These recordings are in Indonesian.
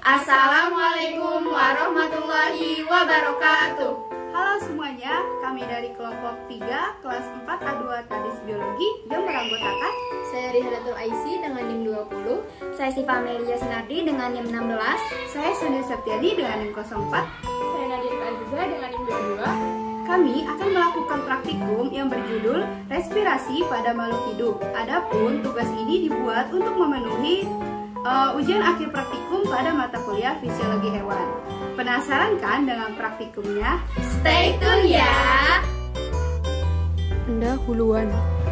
Assalamualaikum warahmatullahi wabarakatuh. Halo semuanya, kami dari kelompok 3 kelas 4A2 Tadis Biologi yang beranggotakan Saya Rihanatul Aisy dengan NIM 20. Saya Siva Amelia Sunardi dengan NIM 16. saya Sonia Septiani dengan NIM 04. Saya Nadia Aziza dengan NIM 22. Kami akan melakukan praktikum yang berjudul Respirasi pada Makhluk Hidup. Adapun tugas ini dibuat untuk memenuhi ujian akhir praktikum pada mata kuliah Fisiologi Hewan. Penasaran kan dengan praktikumnya? Stay tune ya. Pendahuluan.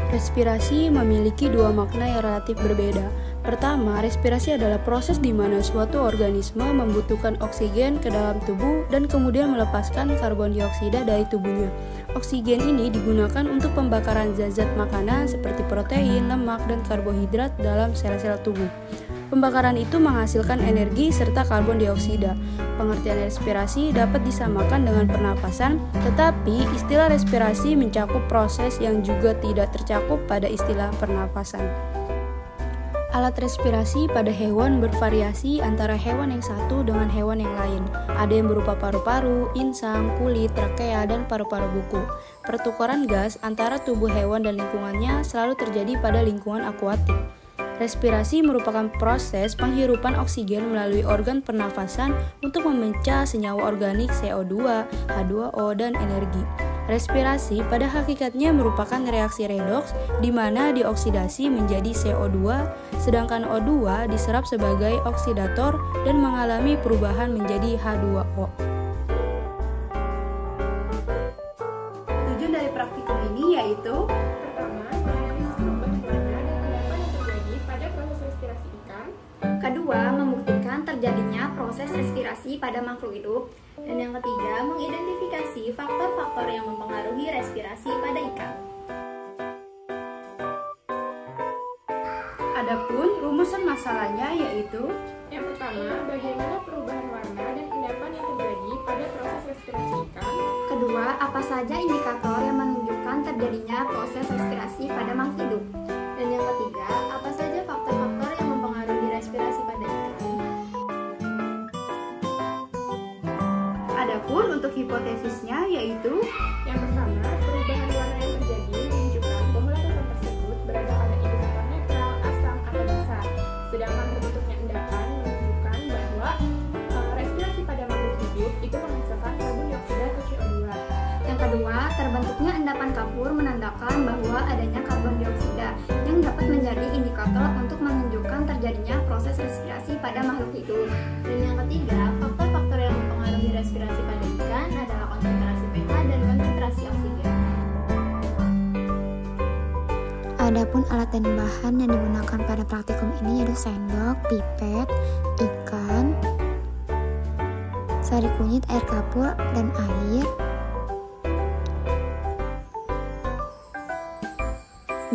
Respirasi memiliki dua makna yang relatif berbeda. Pertama, respirasi adalah proses di mana suatu organisme membutuhkan oksigen ke dalam tubuh dan kemudian melepaskan karbon dioksida dari tubuhnya. Oksigen ini digunakan untuk pembakaran zat-zat makanan seperti protein, lemak, dan karbohidrat dalam sel-sel tubuh. Pembakaran itu menghasilkan energi serta karbon dioksida. Pengertian respirasi dapat disamakan dengan pernapasan, tetapi istilah respirasi mencakup proses yang juga tidak tercakup pada istilah pernapasan. Alat respirasi pada hewan bervariasi antara hewan yang satu dengan hewan yang lain. Ada yang berupa paru-paru, insang, kulit, trakea, dan paru-paru buku. Pertukaran gas antara tubuh hewan dan lingkungannya selalu terjadi pada lingkungan akuatik. Respirasi merupakan proses penghirupan oksigen melalui organ pernafasan untuk memecah senyawa organik CO2, H2O, dan energi. Respirasi pada hakikatnya merupakan reaksi redoks di mana dioksidasi menjadi CO2, sedangkan O2 diserap sebagai oksidator dan mengalami perubahan menjadi H2O. Tujuan dari praktikum ini yaitu Pertama, menganalisis perubahan warna dan endapan yang terjadi pada proses respirasi ikan. Kedua, membuktikan terjadinya proses respirasi pada makhluk hidup. Dan yang ketiga, mengidentifikasi faktor-faktor yang mempengaruhi respirasi pada ikan. adapun rumusan masalahnya yaitu Yang pertama, bagaimana perubahan warna dan endapan yang terjadi pada proses respirasi ikan. Kedua, apa saja indikator yang menunjukkan terjadinya proses respirasi pada makhluk hidup. Dan yang ketiga, apa saja faktor-faktor yang mempengaruhi respirasi pada ikan. Adapun untuk hipotesisnya yaitu Yang pertama, perubahan warna yang terjadi menunjukkan bahwa larutan tersebut berada pada indikator netral, asam, atau basa. Sedangkan terbentuknya endapan menunjukkan bahwa respirasi pada makhluk hidup itu menghasilkan karbon dioksida atau CO2. Yang kedua, terbentuknya endapan kapur menandakan bahwa adanya karbon dioksida yang dapat menjadi indikator untuk menunjukkan terjadinya proses respirasi pada makhluk hidup. Dan yang ketiga, faktor-faktor yang mempengaruhi respirasi pada ikan adalah konsentrasi pH dan konsentrasi oksigen. Adapun alat dan bahan yang digunakan pada praktikum ini yaitu sendok, pipet, ikan, sari kunyit, air kapur, dan air,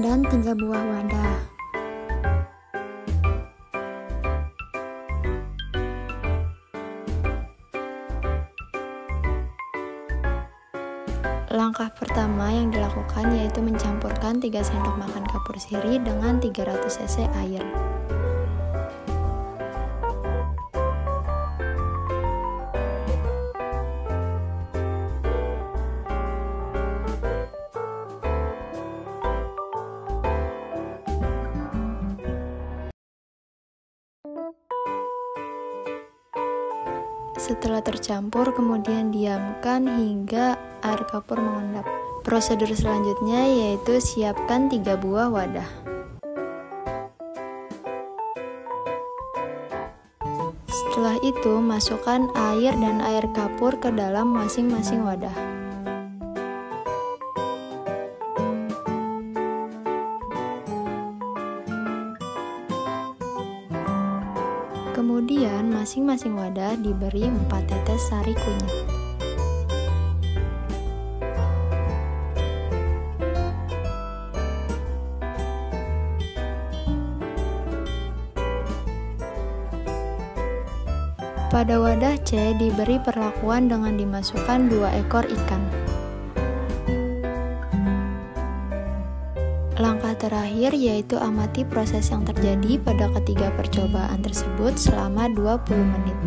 dan 3 buah wadah. Langkah pertama yang dilakukan yaitu mencampurkan 3 sendok makan kapur sirih dengan 300 cc air. Setelah tercampur, kemudian diamkan hingga air kapur mengendap. Prosedur selanjutnya yaitu siapkan 3 buah wadah. Setelah itu, masukkan air dan air kapur ke dalam masing-masing wadah. Kemudian, masing-masing wadah diberi 4 tetes sari kunyit. Pada wadah C diberi perlakuan dengan dimasukkan 2 ekor ikan. Langkah terakhir terakhir yaitu amati proses yang terjadi pada ketiga percobaan tersebut selama 20 menit.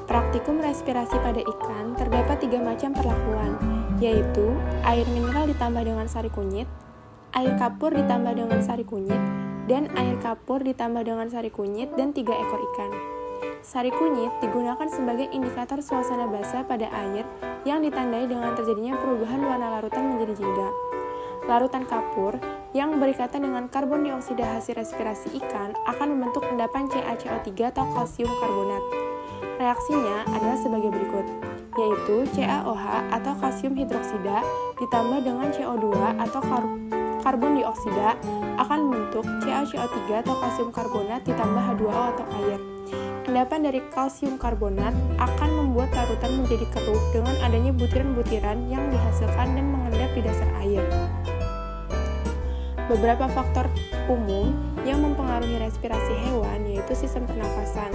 Praktikum respirasi pada ikan terdapat 3 macam perlakuan, yaitu air mineral ditambah dengan sari kunyit, air kapur ditambah dengan sari kunyit, dan air kapur ditambah dengan sari kunyit dan 3 ekor ikan. Sari kunyit digunakan sebagai indikator suasana basah pada air yang ditandai dengan terjadinya perubahan warna larutan menjadi jingga. Larutan kapur yang berikatan dengan karbon dioksida hasil respirasi ikan akan membentuk endapan CaCO3 atau kalsium karbonat. Reaksinya adalah sebagai berikut, yaitu CaOH atau kalsium hidroksida ditambah dengan CO2 atau karbon dioksida akan membentuk CaCO3 atau kalsium karbonat ditambah H2O atau air. Endapan dari kalsium karbonat akan membuat larutan menjadi keruh dengan adanya butiran-butiran yang dihasilkan dan mengendap di dasar air. Beberapa faktor umum yang mempengaruhi respirasi hewan yaitu sistem pernapasan,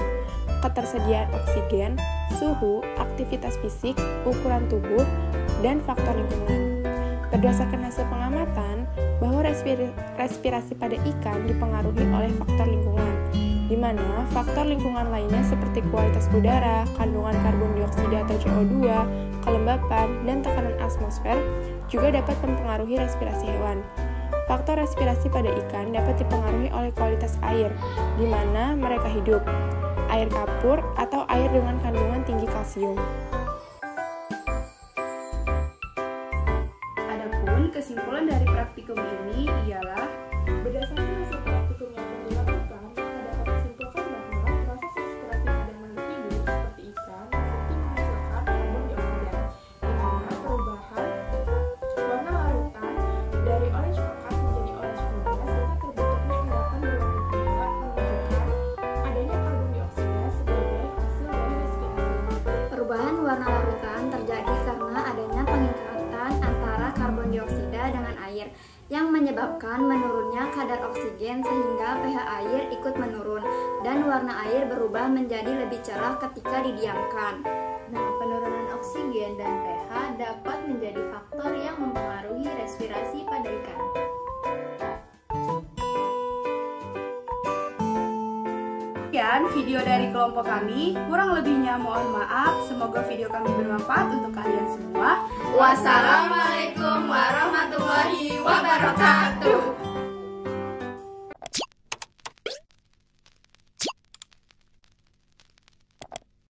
ketersediaan oksigen, suhu, aktivitas fisik, ukuran tubuh, dan faktor lingkungan. Berdasarkan hasil pengamatan, bahwa respirasi pada ikan dipengaruhi oleh faktor lingkungan, di mana faktor lingkungan lainnya seperti kualitas udara, kandungan karbon dioksida atau CO2, kelembapan, dan tekanan atmosfer juga dapat mempengaruhi respirasi hewan. Faktor respirasi pada ikan dapat dipengaruhi oleh kualitas air, di mana mereka hidup, air kapur, atau air dengan kandungan tinggi kalsium. Adapun kesimpulan dari praktikum ini ialah Berdasarkan hasil praktikum yang telah dilakukan, maka dapat disimpulkan bahwa proses respirasi pada makhluk hidup seperti ikan terbukti menghasilkan karbon dioksida, di mana perubahan warna larutan dari orange pekat menjadi orange muda serta terbentuknya endapan berwarna biru menunjukkan adanya karbon dioksida sebagai hasil dari respirasi. Perubahan warna larutan terjadi karena adanya pengikatan antara karbon dioksida dengan air yang menyebabkan menurunnya kadar oksigen sehingga pH air ikut menurun dan warna air berubah menjadi lebih cerah ketika didiamkan. Nah, penurunan oksigen dan pH dapat menjadi faktor yang mempengaruhi respirasi pada ikan. Sekian video dari kelompok kami, kurang lebihnya mohon maaf. Semoga video kami bermanfaat untuk kalian semua. Wassalamualaikum warahmatullahi wabarakatuh.